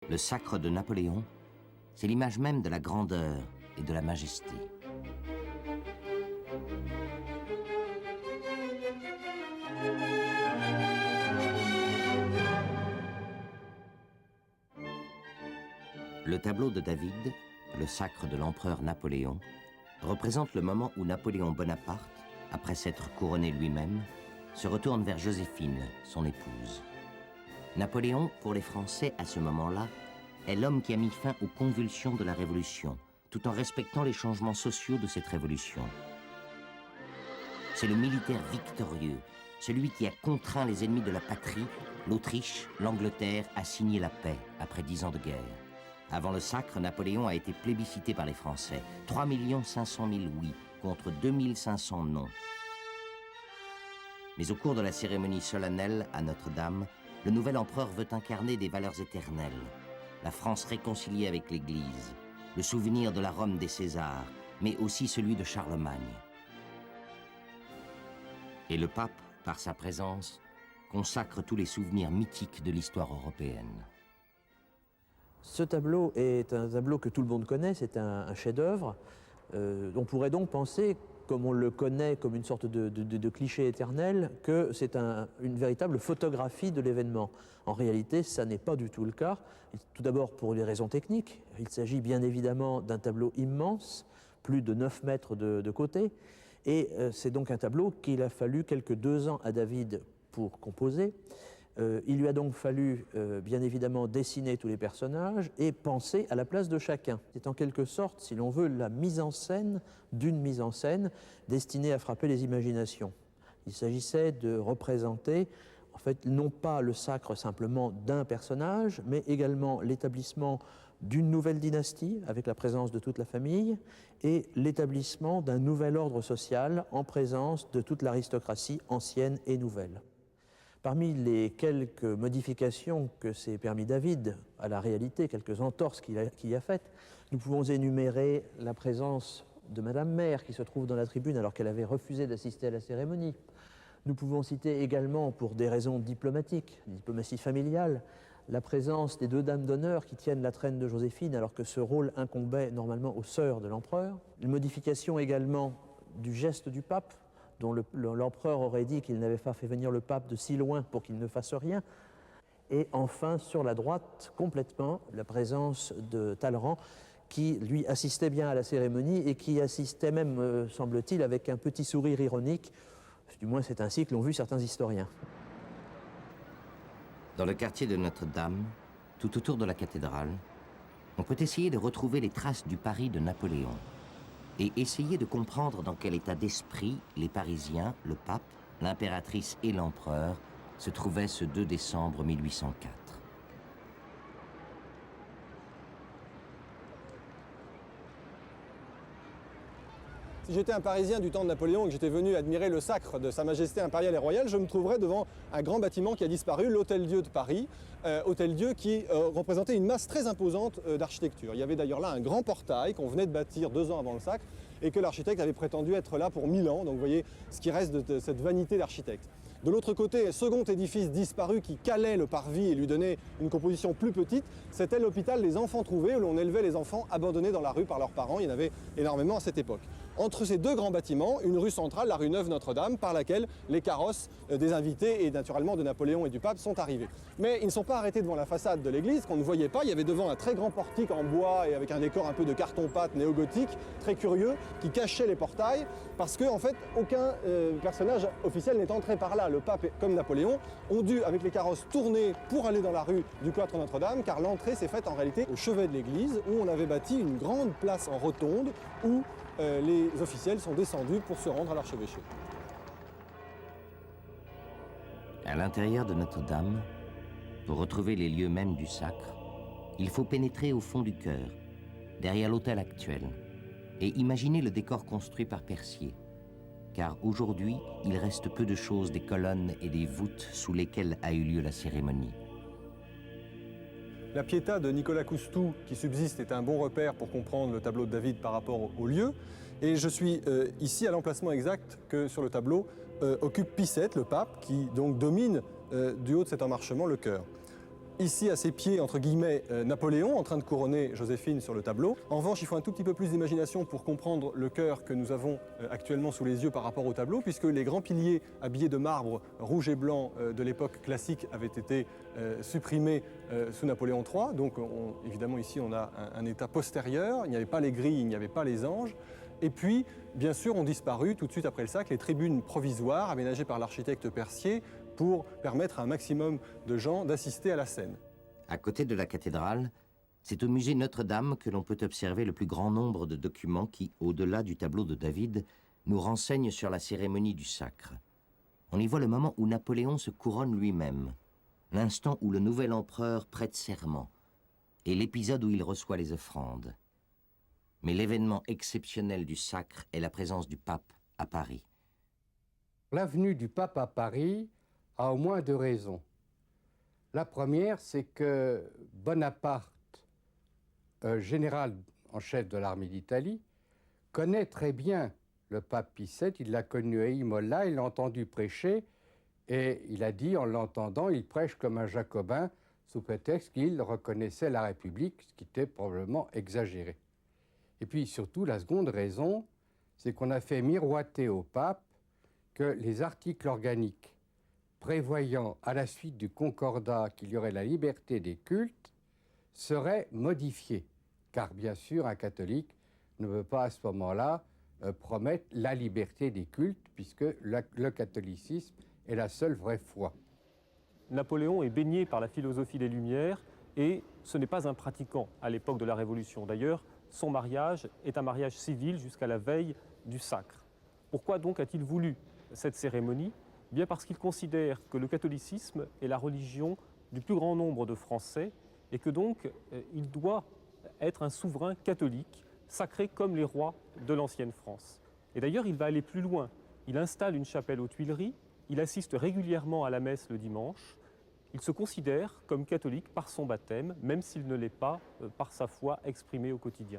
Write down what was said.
Le sacre de Napoléon, c'est l'image même de la grandeur et de la majesté. Le tableau de David, le sacre de l'empereur Napoléon, représente le moment où Napoléon Bonaparte, après s'être couronné lui-même, se retourne vers Joséphine, son épouse. Napoléon, pour les Français à ce moment-là, est l'homme qui a mis fin aux convulsions de la Révolution, tout en respectant les changements sociaux de cette Révolution. C'est le militaire victorieux, celui qui a contraint les ennemis de la patrie, l'Autriche, l'Angleterre, à signer la paix après 10 ans de guerre. Avant le sacre, Napoléon a été plébiscité par les Français. 3 500 000 oui, contre 2 500 non. Mais au cours de la cérémonie solennelle à Notre-Dame, le nouvel empereur veut incarner des valeurs éternelles. La France réconciliée avec l'Église, le souvenir de la Rome des Césars, mais aussi celui de Charlemagne. Et le pape, par sa présence, consacre tous les souvenirs mythiques de l'histoire européenne. Ce tableau est un tableau que tout le monde connaît, c'est un chef-d'œuvre. On pourrait donc penser, comme on le connaît comme une sorte de cliché éternel, que c'est une véritable photographie de l'événement. En réalité, ça n'est pas du tout le cas. Tout d'abord pour des raisons techniques. Il s'agit bien évidemment d'un tableau immense, plus de 9 mètres de côté. Et c'est donc un tableau qu'il a fallu quelques 2 ans à David pour composer. Il lui a donc fallu, bien évidemment, dessiner tous les personnages et penser à la place de chacun. C'est en quelque sorte, si l'on veut, la mise en scène d'une mise en scène destinée à frapper les imaginations. Il s'agissait de représenter, en fait, non pas le sacre simplement d'un personnage, mais également l'établissement d'une nouvelle dynastie, avec la présence de toute la famille, et l'établissement d'un nouvel ordre social en présence de toute l'aristocratie ancienne et nouvelle. Parmi les quelques modifications que s'est permis David à la réalité, quelques entorses qu'il y a faites, nous pouvons énumérer la présence de Madame Mère qui se trouve dans la tribune alors qu'elle avait refusé d'assister à la cérémonie. Nous pouvons citer également, pour des raisons diplomatiques, diplomatie familiale, la présence des 2 dames d'honneur qui tiennent la traîne de Joséphine alors que ce rôle incombait normalement aux sœurs de l'empereur. Une modification également du geste du pape, dont l'empereur aurait dit qu'il n'avait pas fait venir le pape de si loin pour qu'il ne fasse rien. Et enfin, sur la droite, complètement, la présence de Talleyrand, qui, lui, assistait bien à la cérémonie et qui assistait même, semble-t-il, avec un petit sourire ironique. Du moins, c'est ainsi que l'ont vu certains historiens. Dans le quartier de Notre-Dame, tout autour de la cathédrale, on peut essayer de retrouver les traces du Paris de Napoléon et essayer de comprendre dans quel état d'esprit les Parisiens, le pape, l'impératrice et l'empereur se trouvaient ce 2 décembre 1804. Si j'étais un Parisien du temps de Napoléon et que j'étais venu admirer le sacre de Sa Majesté impériale et royale, je me trouverais devant un grand bâtiment qui a disparu, l'Hôtel-Dieu de Paris, Hôtel-Dieu qui représentait une masse très imposante d'architecture. Il y avait d'ailleurs là un grand portail qu'on venait de bâtir 2 ans avant le sacre et que l'architecte avait prétendu être là pour 1000 ans, donc vous voyez ce qui reste de cette vanité d'architecte. De l'autre côté, second édifice disparu qui calait le parvis et lui donnait une composition plus petite, c'était l'hôpital des enfants trouvés où l'on élevait les enfants abandonnés dans la rue par leurs parents. Il y en avait énormément à cette époque. Entre ces 2 grands bâtiments, une rue centrale, la rue Neuve-Notre-Dame, par laquelle les carrosses des invités et naturellement de Napoléon et du pape sont arrivés. Mais ils ne sont pas arrêtés devant la façade de l'église qu'on ne voyait pas. Il y avait devant un très grand portique en bois et avec un décor un peu de carton-pâte néo-gothique, très curieux, qui cachait les portails parce que, en fait, aucun personnage officiel n'est entré par là. Le pape, comme Napoléon, ont dû, avec les carrosses, tourner pour aller dans la rue du cloître Notre-Dame, car l'entrée s'est faite en réalité au chevet de l'église, où on avait bâti une grande place en rotonde, où les officiels sont descendus pour se rendre à l'archevêché. À l'intérieur de Notre-Dame, pour retrouver les lieux mêmes du sacre, il faut pénétrer au fond du chœur, derrière l'autel actuel, et imaginer le décor construit par Percier. Car aujourd'hui, il reste peu de choses des colonnes et des voûtes sous lesquelles a eu lieu la cérémonie. La Pietà de Nicolas Coustou qui subsiste est un bon repère pour comprendre le tableau de David par rapport au lieu. Et je suis ici à l'emplacement exact que sur le tableau occupe Pie VII, le pape, qui donc domine du haut de cet emmarchement le chœur. ici à ses pieds, entre guillemets, Napoléon en train de couronner Joséphine sur le tableau. En revanche, il faut un tout petit peu plus d'imagination pour comprendre le chœur que nous avons actuellement sous les yeux par rapport au tableau, puisque les grands piliers habillés de marbre rouge et blanc de l'époque classique avaient été supprimés sous Napoléon III. Donc évidemment ici on a un état postérieur, il n'y avait pas les grilles, il n'y avait pas les anges. Et puis, bien sûr, ont disparu tout de suite après le Sacre les tribunes provisoires aménagées par l'architecte Percier pour permettre à un maximum de gens d'assister à la scène. À côté de la cathédrale, c'est au musée Notre-Dame que l'on peut observer le plus grand nombre de documents qui, au-delà du tableau de David, nous renseignent sur la cérémonie du sacre. On y voit le moment où Napoléon se couronne lui-même, l'instant où le nouvel empereur prête serment, et l'épisode où il reçoit les offrandes. Mais l'événement exceptionnel du sacre est la présence du pape à Paris. La venue du pape à Paris a au moins deux raisons. La première, c'est que Bonaparte, général en chef de l'armée d'Italie, connaît très bien le pape Pie VII. Il l'a connu à Imola, il l'a entendu prêcher, et il a dit, en l'entendant, il prêche comme un jacobin, sous prétexte qu'il reconnaissait la République, ce qui était probablement exagéré. Et puis surtout, la seconde raison, c'est qu'on a fait miroiter au pape que les articles organiques prévoyant à la suite du concordat qu'il y aurait la liberté des cultes seraient modifiés. Car bien sûr, un catholique ne veut pas à ce moment-là promettre la liberté des cultes, puisque le catholicisme est la seule vraie foi. Napoléon est baigné par la philosophie des Lumières et ce n'est pas un pratiquant à l'époque de la Révolution. D'ailleurs, son mariage est un mariage civil jusqu'à la veille du sacre. Pourquoi donc a-t-il voulu cette cérémonie ? Bien parce qu'il considère que le catholicisme est la religion du plus grand nombre de Français et que donc il doit être un souverain catholique, sacré comme les rois de l'ancienne France. Et d'ailleurs, il va aller plus loin. Il installe une chapelle aux Tuileries, il assiste régulièrement à la messe le dimanche. Il se considère comme catholique par son baptême, même s'il ne l'est pas par sa foi exprimée au quotidien.